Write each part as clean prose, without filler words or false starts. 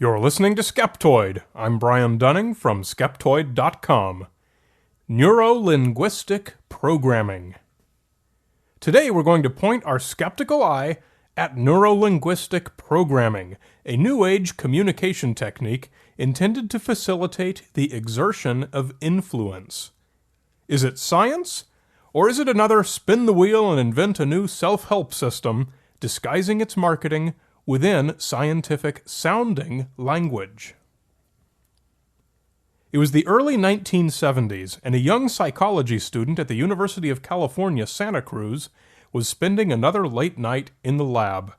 You're listening to Skeptoid. I'm Brian Dunning from Skeptoid.com. Neuro-linguistic Programming. Today we're going to point our skeptical eye at neuro-linguistic programming, a New Age communication technique intended to facilitate the exertion of influence. Is it science? Or is it another spin the wheel and invent a new self-help system disguising its marketing within scientific-sounding language? It was the early 1970s, and a young psychology student at the University of California, Santa Cruz, was spending another late night in the lab.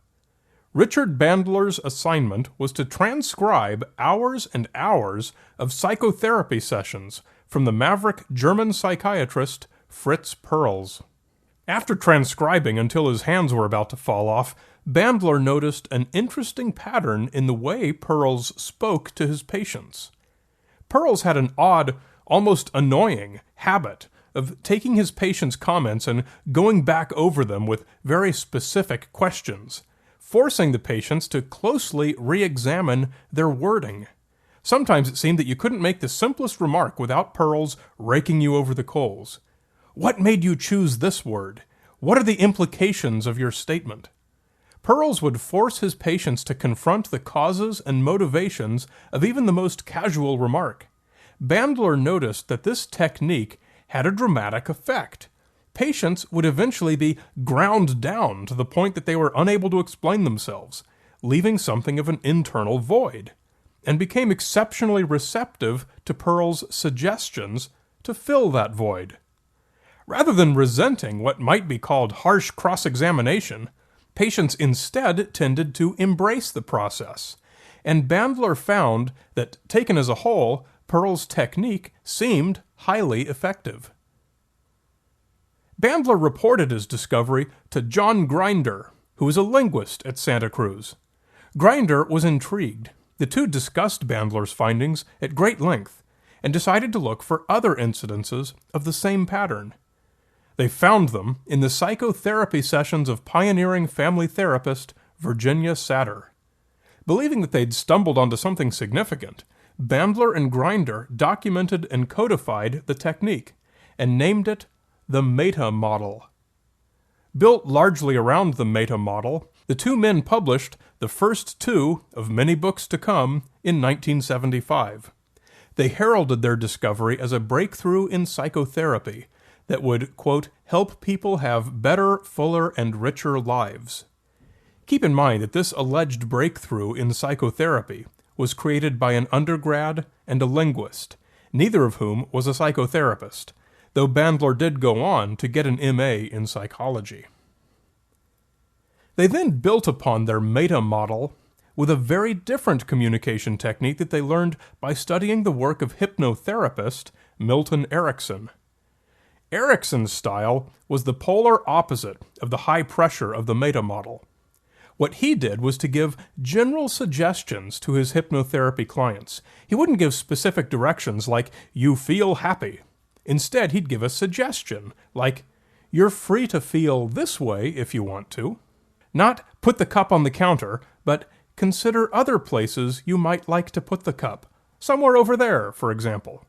Richard Bandler's assignment was to transcribe hours and hours of psychotherapy sessions from the maverick German psychiatrist Fritz Perls. After transcribing until his hands were about to fall off, Bandler noticed an interesting pattern in the way Perls spoke to his patients. Perls had an odd, almost annoying habit of taking his patients' comments and going back over them with very specific questions, forcing the patients to closely re-examine their wording. Sometimes it seemed that you couldn't make the simplest remark without Perls raking you over the coals. What made you choose this word? What are the implications of your statement? Perls would force his patients to confront the causes and motivations of even the most casual remark. Bandler noticed that this technique had a dramatic effect. Patients would eventually be ground down to the point that they were unable to explain themselves, leaving something of an internal void, and became exceptionally receptive to Perls' suggestions to fill that void. Rather than resenting what might be called harsh cross-examination, patients instead tended to embrace the process, and Bandler found that, taken as a whole, Perls' technique seemed highly effective. Bandler reported his discovery to John Grinder, who was a linguist at Santa Cruz. Grinder was intrigued. The two discussed Bandler's findings at great length and decided to look for other incidences of the same pattern. They found them in the psychotherapy sessions of pioneering family therapist Virginia Satter. Believing that they'd stumbled onto something significant, Bandler and Grinder documented and codified the technique and named it the Meta Model. Built largely around the Meta Model, the two men published the first two of many books to come in 1975. They heralded their discovery as a breakthrough in psychotherapy that would, quote, help people have better, fuller, and richer lives. Keep in mind that this alleged breakthrough in psychotherapy was created by an undergrad and a linguist, neither of whom was a psychotherapist, though Bandler did go on to get an M.A. in psychology. They then built upon their meta model with a very different communication technique that they learned by studying the work of hypnotherapist Milton Erickson. Erickson's style was the polar opposite of the high pressure of the meta model. What he did was to give general suggestions to his hypnotherapy clients. He wouldn't give specific directions like, you feel happy. Instead, he'd give a suggestion like, you're free to feel this way if you want to. Not put the cup on the counter, but consider other places you might like to put the cup. Somewhere over there, for example.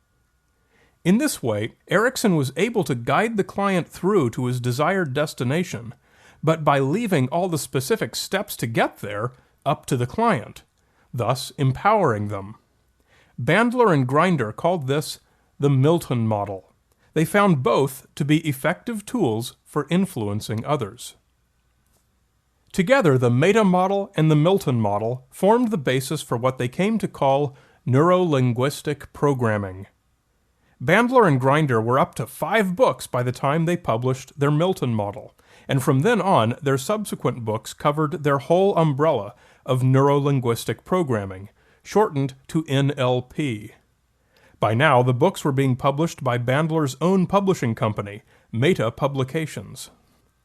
In this way, Erickson was able to guide the client through to his desired destination, but by leaving all the specific steps to get there up to the client, thus empowering them. Bandler and Grinder called this the Milton Model. They found both to be effective tools for influencing others. Together, the Meta Model and the Milton Model formed the basis for what they came to call neuro-linguistic programming. Bandler and Grinder were up to 5 books by the time they published their Milton Model, and from then on, their subsequent books covered their whole umbrella of neuro-linguistic programming, shortened to NLP. By now, the books were being published by Bandler's own publishing company, Meta Publications.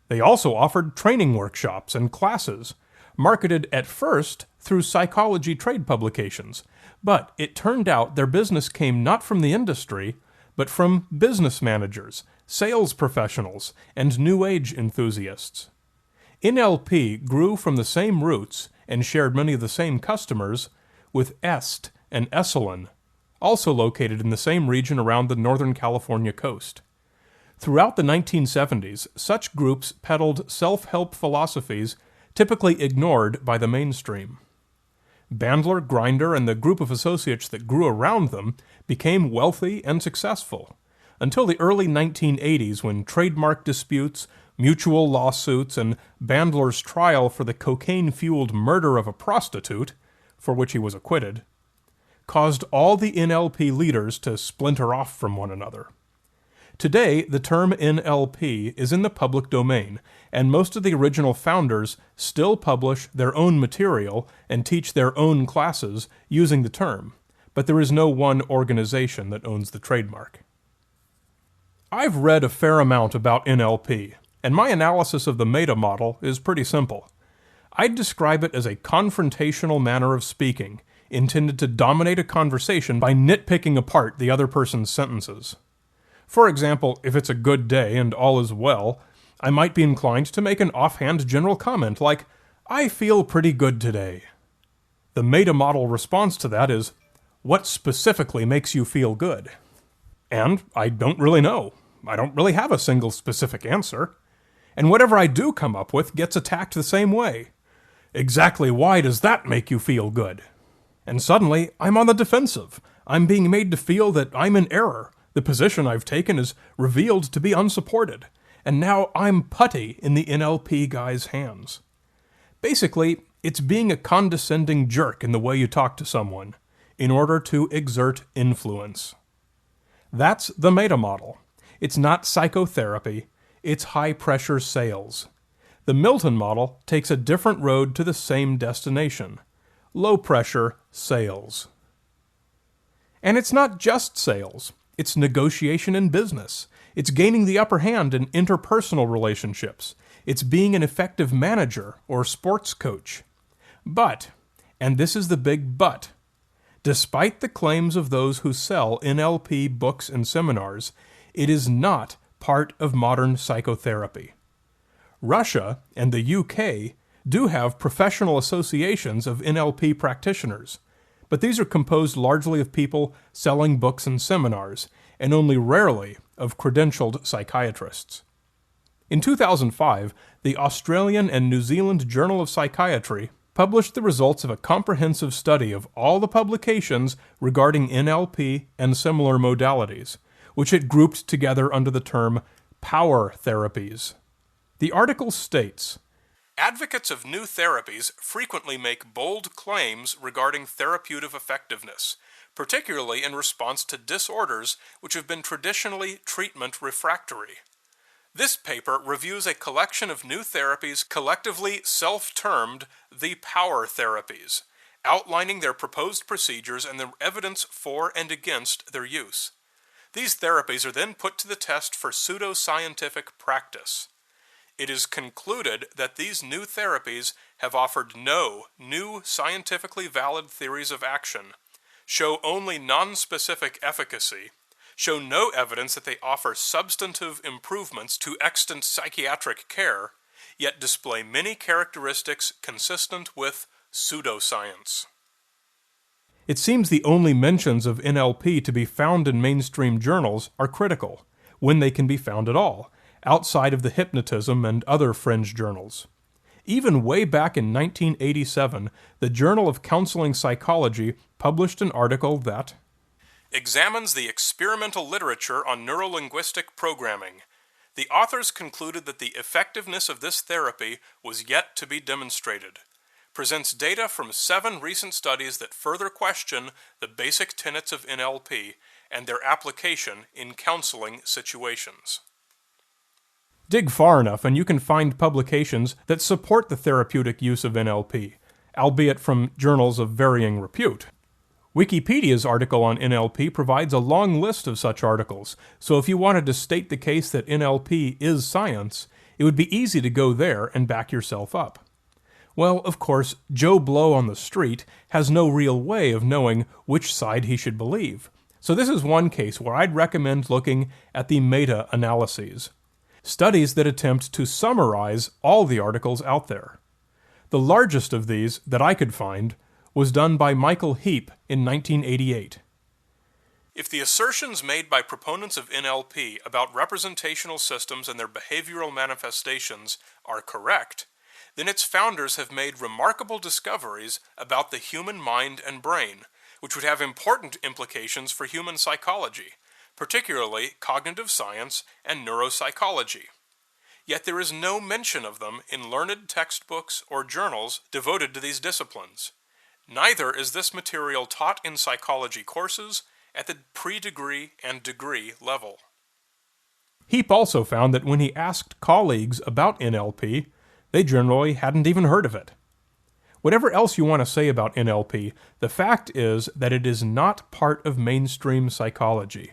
They also offered training workshops and classes, marketed at first through psychology trade publications, but it turned out their business came not from the industry, but from business managers, sales professionals, and New Age enthusiasts. NLP grew from the same roots and shared many of the same customers with est and Esalen, also located in the same region around the Northern California coast. Throughout the 1970s, such groups peddled self-help philosophies typically ignored by the mainstream. Bandler, Grinder, and the group of associates that grew around them became wealthy and successful, until the early 1980s when trademark disputes, mutual lawsuits, and Bandler's trial for the cocaine-fueled murder of a prostitute, for which he was acquitted, caused all the NLP leaders to splinter off from one another. Today, the term NLP is in the public domain, and most of the original founders still publish their own material and teach their own classes using the term, but there is no one organization that owns the trademark. I've read a fair amount about NLP, and my analysis of the meta model is pretty simple. I'd describe it as a confrontational manner of speaking, intended to dominate a conversation by nitpicking apart the other person's sentences. For example, if it's a good day and all is well, I might be inclined to make an offhand general comment like, "I feel pretty good today." The meta model response to that is, "What specifically makes you feel good?" And I don't really know. I don't really have a single specific answer. And whatever I do come up with gets attacked the same way. Exactly why does that make you feel good? And suddenly, I'm on the defensive. I'm being made to feel that I'm in error. The position I've taken is revealed to be unsupported, and now I'm putty in the NLP guy's hands. Basically, it's being a condescending jerk in the way you talk to someone, in order to exert influence. That's the meta model. It's not psychotherapy, it's high-pressure sales. The Milton model takes a different road to the same destination: low-pressure sales. And it's not just sales. It's negotiation in business. It's gaining the upper hand in interpersonal relationships. It's being an effective manager or sports coach. But, and this is the big but, despite the claims of those who sell NLP books and seminars, it is not part of modern psychotherapy. Russia and the UK do have professional associations of NLP practitioners, but these are composed largely of people selling books and seminars, and only rarely of credentialed psychiatrists. In 2005, the Australian and New Zealand Journal of Psychiatry published the results of a comprehensive study of all the publications regarding NLP and similar modalities, which it grouped together under the term power therapies. The article states, "Advocates of new therapies frequently make bold claims regarding therapeutic effectiveness, particularly in response to disorders which have been traditionally treatment refractory. This paper reviews a collection of new therapies collectively self-termed the power therapies, outlining their proposed procedures and the evidence for and against their use. These therapies are then put to the test for pseudoscientific practice. It is concluded that these new therapies have offered no new scientifically valid theories of action, show only non-specific efficacy, show no evidence that they offer substantive improvements to extant psychiatric care, yet display many characteristics consistent with pseudoscience." It seems the only mentions of NLP to be found in mainstream journals are critical, when they can be found at all, outside of the hypnotism and other fringe journals. Even way back in 1987, the Journal of Counseling Psychology published an article that examines the experimental literature on neuro-linguistic programming. The authors concluded that the effectiveness of this therapy was yet to be demonstrated. Presents data from 7 recent studies that further question the basic tenets of NLP and their application in counseling situations. Dig far enough and you can find publications that support the therapeutic use of NLP, albeit from journals of varying repute. Wikipedia's article on NLP provides a long list of such articles, so if you wanted to state the case that NLP is science, it would be easy to go there and back yourself up. Well, of course, Joe Blow on the street has no real way of knowing which side he should believe, so this is one case where I'd recommend looking at the meta-analyses. Studies that attempt to summarize all the articles out there. The largest of these that I could find was done by Michael Heap in 1988. If the assertions made by proponents of NLP about representational systems and their behavioral manifestations are correct, then its founders have made remarkable discoveries about the human mind and brain, which would have important implications for human psychology, particularly cognitive science and neuropsychology. Yet there is no mention of them in learned textbooks or journals devoted to these disciplines. Neither is this material taught in psychology courses at the pre-degree and degree level. Heap also found that when he asked colleagues about NLP, they generally hadn't even heard of it. Whatever else you want to say about NLP, the fact is that it is not part of mainstream psychology.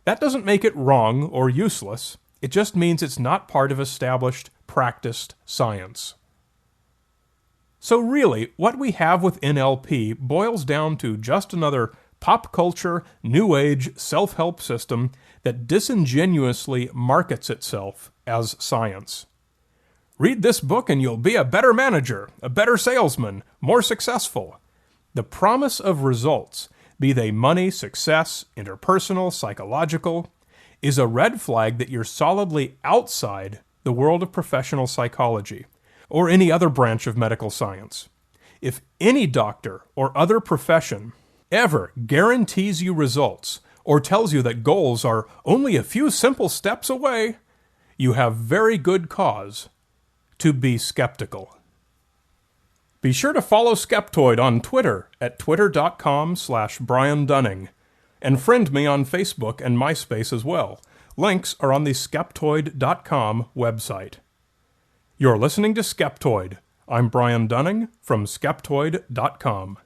That doesn't make it wrong or useless. It just means it's not part of established, practiced science. So really, what we have with NLP boils down to just another pop culture, new age, self-help system that disingenuously markets itself as science. Read this book and you'll be a better manager, a better salesman, more successful. The promise of results, be they money, success, interpersonal, psychological, is a red flag that you're solidly outside the world of professional psychology, or any other branch of medical science. If any doctor or other profession ever guarantees you results or tells you that goals are only a few simple steps away, you have very good cause to be skeptical. Be sure to follow Skeptoid on Twitter at twitter.com/Brian Dunning, and friend me on Facebook and MySpace as well. Links are on the Skeptoid.com website. You're listening to Skeptoid. I'm Brian Dunning from Skeptoid.com.